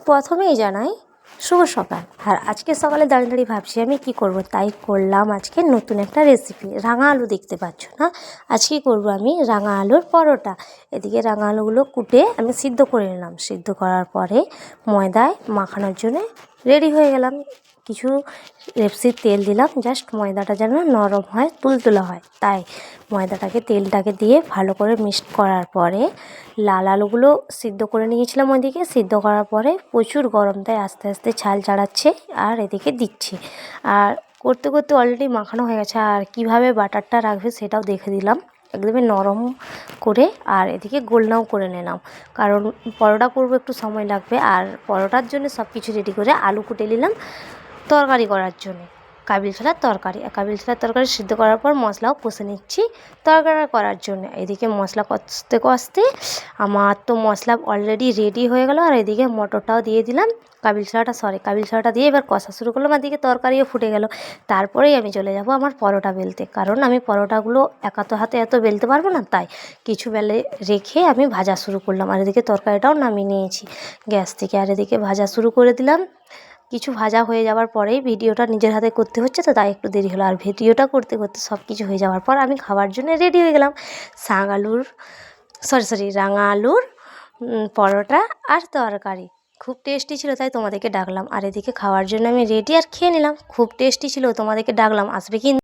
প্রথমেই জানাই শুভ সকাল। আর আজকে সকালে দাঁড়িয়ে দাঁড়িয়ে ভাবছি আমি কী করব, তাই করলাম আজকে নতুন একটা রেসিপি। রাঙা আলু দেখতে পাচ্ছ না, আজকে করব আমি রাঙা আলুর পরোটা। এদিকে রাঙা আলুগুলো কুটে আমি সিদ্ধ করে নিলাম। সিদ্ধ করার পরে ময়দায় মাখানোর জন্য রেডি হয়ে গেলাম। কিছু রেপসির তেল দিলাম, জাস্ট ময়দাটা যেন নরম হয়, তুলতুলা হয়, তাই তেলটাকে দিয়ে ভালো করে মিক্সড করার পরে লাল আলুগুলো সিদ্ধ করে নিয়েছিলাম। ওইদিকে সিদ্ধ করার পরে প্রচুর গরম, তাই আস্তে আস্তে ছাল ছাড়াচ্ছে আর এদিকে দিচ্ছি। আর করতে করতে অলরেডি মাখানো হয়ে গেছে। আর কিভাবে বাটারটা রাখবে সেটাও দেখে দিলাম, একদমই নরম করে। আর এদিকে গোলনাও করে নিলাম, কারণ পরোটা করবো, একটু সময় লাগবে। আর পরোটার জন্য সব কিছু রেডি করে আলু কুটে নিলাম তরকারি করার জন্য, কাবিল ছোলার তরকারি সিদ্ধ করার পর মশলাও কষে নিচ্ছি তরকারি করার জন্য। এদিকে মশলা কষতে কষতে আমার তো মশলা অলরেডি রেডি হয়ে গেল। আর এদিকে মটরটাও দিয়ে দিলাম, কাবিল ছোলাটা দিয়ে এবার কষা শুরু করলাম। আর দিকে তরকারিও ফুটে গেল। তারপরেই আমি চলে যাব আমার পরোটা বেলতে, কারণ আমি পরোটাগুলো একা তো হাতে এত বেলতে পারবো না, তাই কিছু বেলে রেখে আমি ভাজা শুরু করলাম। আর এদিকে তরকারিটাও নামিয়ে নিয়েছি গ্যাস থেকে। আর এদিকে ভাজা শুরু করে দিলাম। কিছু ভাজা হয়ে যাওয়ার পরেই ভিডিওটা নিজের হাতে করতে হচ্ছে, তো তাই একটু দেরি হলো। আর ভিডিওটা করতে করতে সব কিছু হয়ে যাওয়ার পর আমি খাওয়ার জন্য রেডি হয়ে গেলাম। রাঙা আলুর পরোটা আর তরকারি খুব টেস্টি ছিল, তাই তোমাদেরকে ডাকলাম। আর এদিকে খাওয়ার জন্য আমি রেডি, আর খেয়ে নিলাম। খুব টেস্টি ছিল, তোমাদেরকে ডাকলাম, আসবে কি।